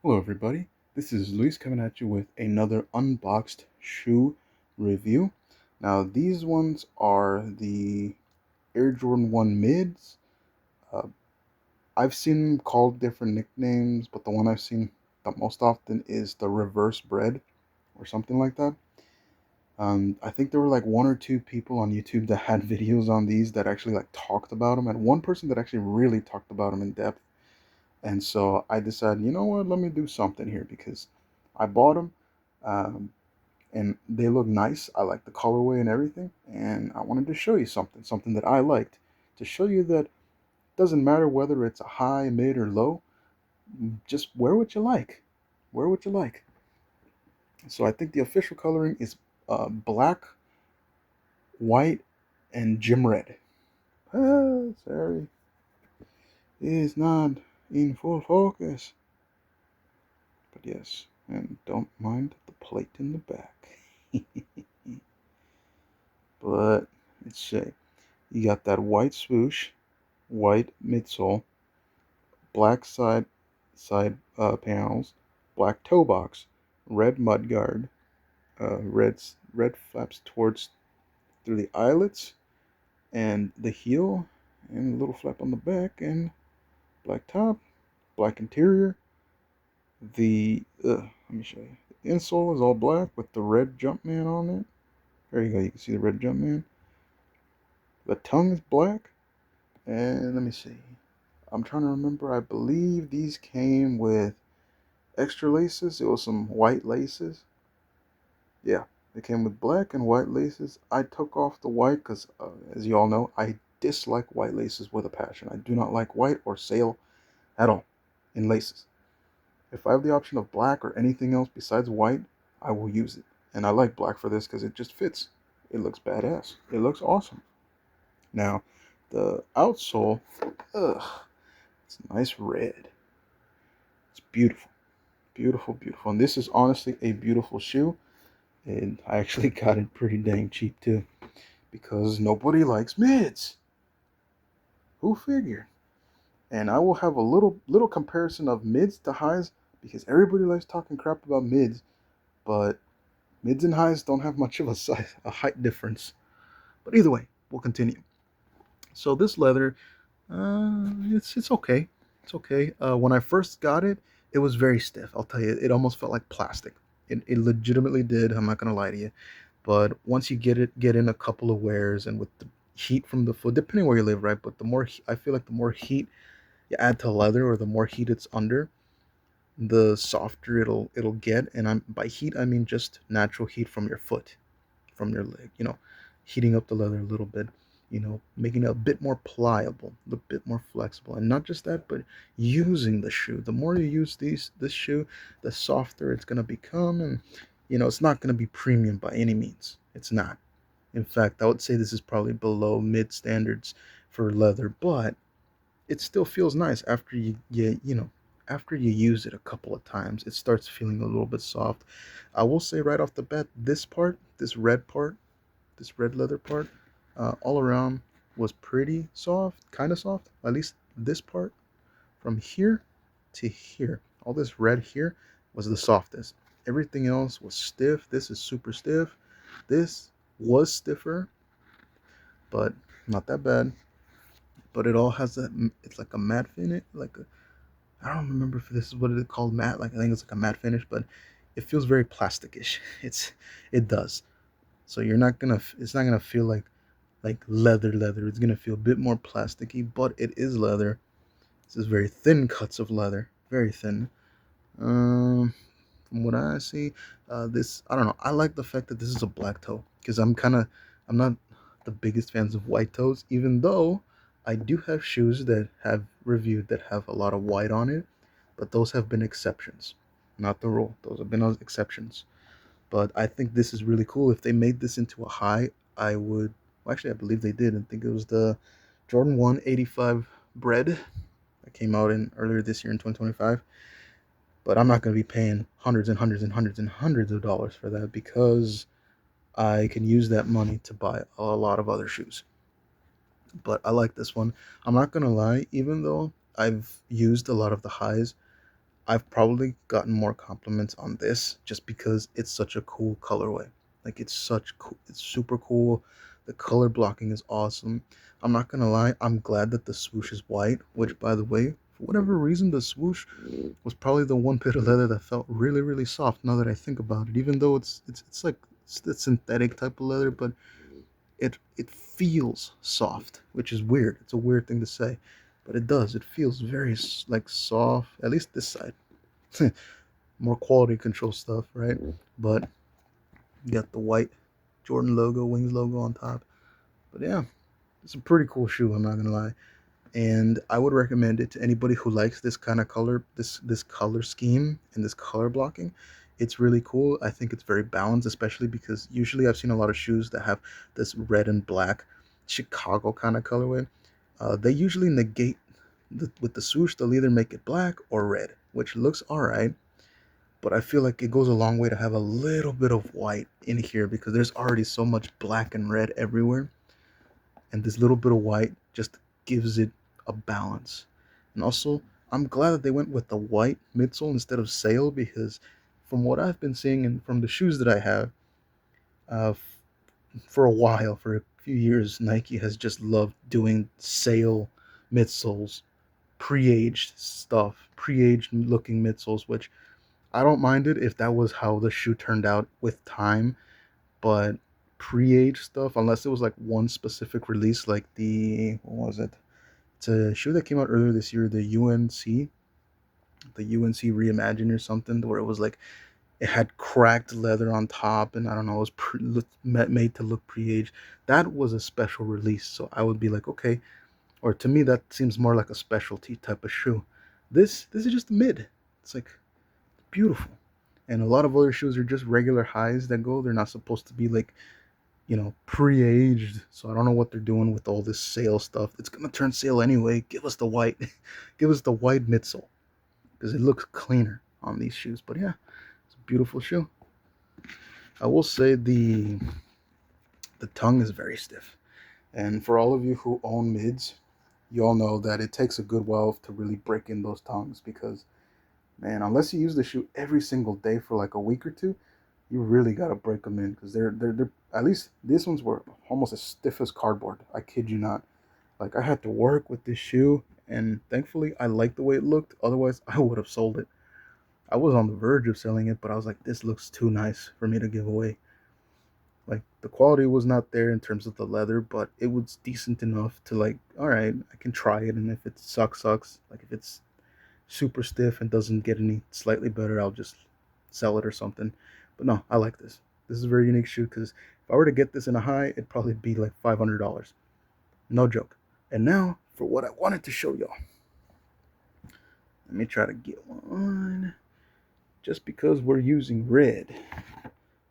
Hello everybody, this is Luis coming at you with another unboxed shoe review. Now these ones are the Air Jordan 1 mids. Uh, I've seen them called different nicknames, but the one I've seen the most often is the reverse Bred or something like that. I think there were like one or two people on YouTube that had videos on these that actually like talked about them, and one person that actually really talked about them in depth. And so I decided, you know what, let me do something here because I bought them um, and they look nice. I like the colorway and everything. And I wanted to show you something that I liked to show you that it doesn't matter whether it's a high, mid, or low, just wear what you like. Wear what you like. So I think the official coloring is black, white, and gym red. Sorry, it's not in full focus. But yes, and don't mind the plate in the back. But let's say you got that white swoosh, white midsole, black side panels, black toe box, red mudguard, red flaps towards through the eyelets and the heel, and a little flap on the back, and black top, black interior. Let me show you. The insole is all black with the red Jumpman on it. There you go. You can see the red Jumpman. The tongue is black. And let me see. I'm trying to remember. I believe these came with extra laces. It was some white laces. Yeah, they came with black and white laces. I took off the white because, as you all know, I dislike white laces with a passion. I do not like white or sail at all in laces. If I have the option of black or anything else besides white, I will use it. And I like black for this because it just fits. It looks badass. It looks awesome. Now, the outsole, ugh, it's nice red. It's beautiful. Beautiful, beautiful. And this is honestly a beautiful shoe. And I actually got it pretty dang cheap too. Because nobody likes mids. Who figured? And I will have a little comparison of mids to highs because everybody likes talking crap about mids, but mids and highs don't have much of a height difference. But either way, we'll continue. So this leather, it's okay. It's okay. When I first got it, it was very stiff. I'll tell you, it almost felt like plastic. It legitimately did. I'm not gonna lie to you. But once you get in a couple of wears, and with the heat from the foot, depending where you live, right? But I feel like the more heat you add to leather, or the more heat it's under, the softer it'll get. And I'm by heat I mean just natural heat from your foot, from your leg, heating up the leather a little bit, making it a bit more pliable, a bit more flexible. And not just that, but using the shoe. The more you use this shoe, the softer it's gonna become. And it's not gonna be premium by any means. It's not. In fact, I would say this is probably below mid standards for leather, but it still feels nice after after you use it a couple of times. It starts feeling a little bit soft. I will say right off the bat, this red leather part, all around was pretty soft, kind of soft. At least this part from here to here, all this red here was the softest. Everything else was stiff. This is super stiff. This was stiffer, but not that bad. But it all has it's like a matte finish, like I don't remember if this is what it's called, matte. Like I think it's like a matte finish, but it feels very plasticish. It does. So it's not gonna feel like leather. It's gonna feel a bit more plasticky, but it is leather. This is very thin cuts of leather, very thin. Um, from what I see, this I don't know. I like the fact that this is a black toe because I'm not the biggest fans of white toes, even though I do have shoes that have reviewed that have a lot of white on it, but those have been exceptions, not the rule. Those have been exceptions. But I think this is really cool. If they made this into a high, I would. Well, actually, I believe they did. I think it was the Jordan 185 Bred that came out in earlier this year in 2025. But I'm not going to be paying hundreds and hundreds and hundreds and hundreds of dollars for that because I can use that money to buy a lot of other shoes. But I like this one. I'm not going to lie, even though I've used a lot of the highs, I've probably gotten more compliments on this just because it's such a cool colorway. Like it's super cool. The color blocking is awesome. I'm not gonna lie, I'm glad that the swoosh is white, which by the way, for whatever reason, the swoosh was probably the one bit of leather that felt really, really soft now that I think about it. Even though it's like it's the synthetic type of leather, but it feels soft, which is weird. It's a weird thing to say, but it does. It feels very like soft, at least this side. More quality control stuff, right? But you got the white Jordan logo, Wings logo on top. But yeah, it's a pretty cool shoe, I'm not gonna lie. And I would recommend it to anybody who likes this kind of color, this color scheme and this color blocking. It's really cool. I think it's very balanced, especially because usually I've seen a lot of shoes that have this red and black Chicago kind of colorway. They usually negate with the swoosh. They'll either make it black or red, which looks all right, but I feel like it goes a long way to have a little bit of white in here because there's already so much black and red everywhere, and this little bit of white just gives it a balance. And also, I'm glad that they went with the white midsole instead of sail because from what I've been seeing and from the shoes that I have, uh, for a while, for a few years, Nike has just loved doing sail midsoles, pre-aged stuff, pre-aged looking midsoles, which I don't mind it if that was how the shoe turned out with time, but pre-age stuff, unless it was like one specific release, like the what was it? It's a shoe that came out earlier this year, the UNC Reimagine or something, where it was like it had cracked leather on top, and I don't know, it was made to look pre-aged. That was a special release, so I would be like, okay, or to me that seems more like a specialty type of shoe. This is just mid. It's like beautiful. And a lot of other shoes are just regular highs that go. They're not supposed to be like, pre-aged. So I don't know what they're doing with all this sale stuff. It's gonna turn sale anyway. Give us the white, give us the white midsole because it looks cleaner on these shoes. But yeah, it's a beautiful shoe. I will say the tongue is very stiff. And for all of you who own mids, you all know that it takes a good while to really break in those tongues because man, unless you use the shoe every single day for like a week or two, you really gotta break them in because they're at least these ones were almost as stiff as cardboard. I kid you not. Like I had to work with this shoe, and thankfully I liked the way it looked. Otherwise, I would have sold it. I was on the verge of selling it, but I was like, this looks too nice for me to give away. Like the quality was not there in terms of the leather, but it was decent enough to like, all right, I can try it, and if it sucks. Like if it's super stiff and doesn't get any slightly better, I'll just sell it or something. But no, I like this. This is a very unique shoe because if I were to get this in a high, it'd probably be like $500. No joke. And now for what I wanted to show y'all. Let me try to get one. Just because we're using red,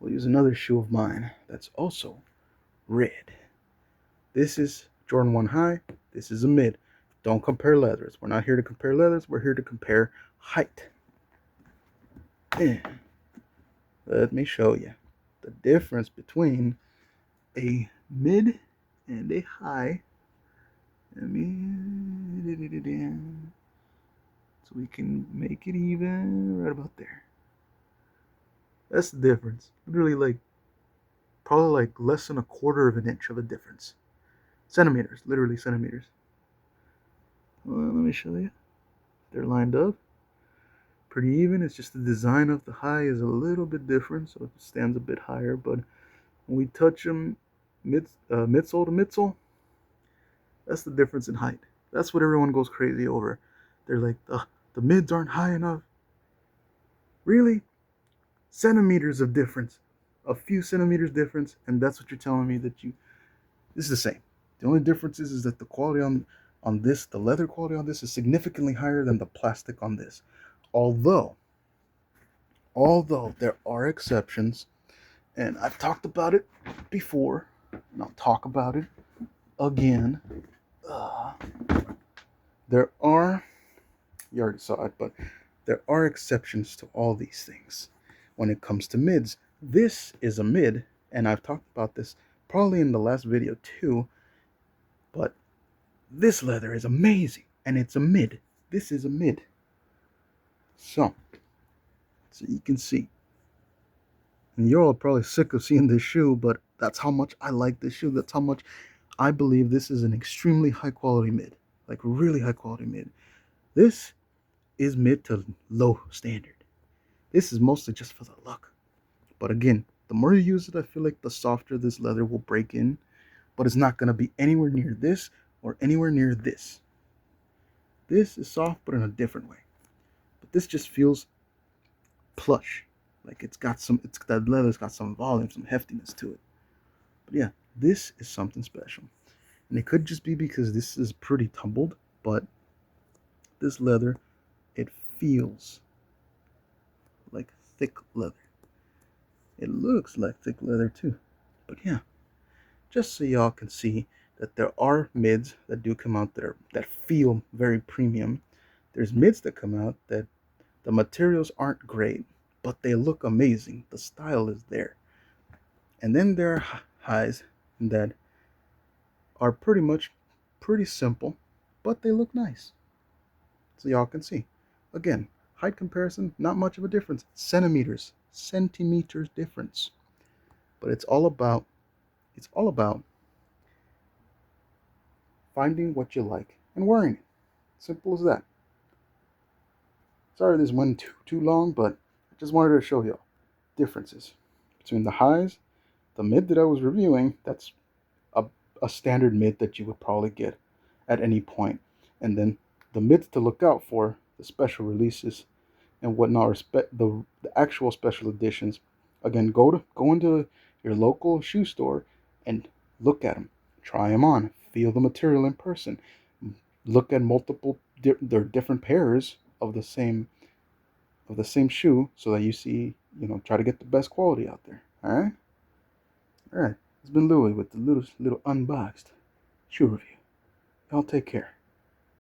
we'll use another shoe of mine that's also red. This is Jordan 1 High. This is a mid. Don't compare leathers. We're not here to compare leathers. We're here to compare height. And let me show you the difference between a mid and a high. Let me, so we can make it even right about there. That's the difference. Literally like probably like less than a quarter of an inch of a difference. Centimeters, literally centimeters. Well, let me show you. They're lined up. Pretty even. It's just the design of the high is a little bit different, so it stands a bit higher. But when we touch them midsole to midsole, that's the difference in height. That's what everyone goes crazy over. They're like, the mids aren't high enough. Really? Centimeters of difference. A few centimeters difference, and that's what you're telling me that this is the same. The only difference is that the quality on this, the leather quality on this is significantly higher than the plastic on this. Although there are exceptions, and I've talked about it before, and I'll talk about it again. There are, you already saw it, but there are exceptions to all these things when it comes to mids. This is a mid, and I've talked about this probably in the last video too, but this leather is amazing, and it's a mid. This is a mid. So you can see. And you're all probably sick of seeing this shoe, but that's how much I like this shoe. That's how much I believe this is an extremely high quality mid. Like really high quality mid. This is mid to low standard. This is mostly just for the look. But again, the more you use it, I feel like the softer this leather will break in. But it's not going to be anywhere near this or anywhere near this. This is soft, but in a different way. But this just feels plush. Like that leather's got some volume, some heftiness to it. But yeah, this is something special. And it could just be because this is pretty tumbled, but this leather, it feels like thick leather. It looks like thick leather too. But yeah, just so y'all can see that there are mids that do come out that feel very premium. There's mids that come out that the materials aren't great, but they look amazing. The style is there. And then there are highs that are pretty simple, but they look nice. So y'all can see. Again, height comparison, not much of a difference. Centimeters difference. But it's all about finding what you like and wearing it. Simple as that. Sorry this went too long, but I just wanted to show y'all differences between the highs, the mid that I was reviewing, that's a, a standard mid that you would probably get at any point. And then the mids to look out for, the special releases and whatnot, respect the actual special editions. Again, go into your local shoe store and look at them, try them on, feel the material in person, look at multiple their different pairs of the same shoe, so that you see, try to get the best quality out there. All right. It's been Louis with the little unboxed shoe review. Y'all take care.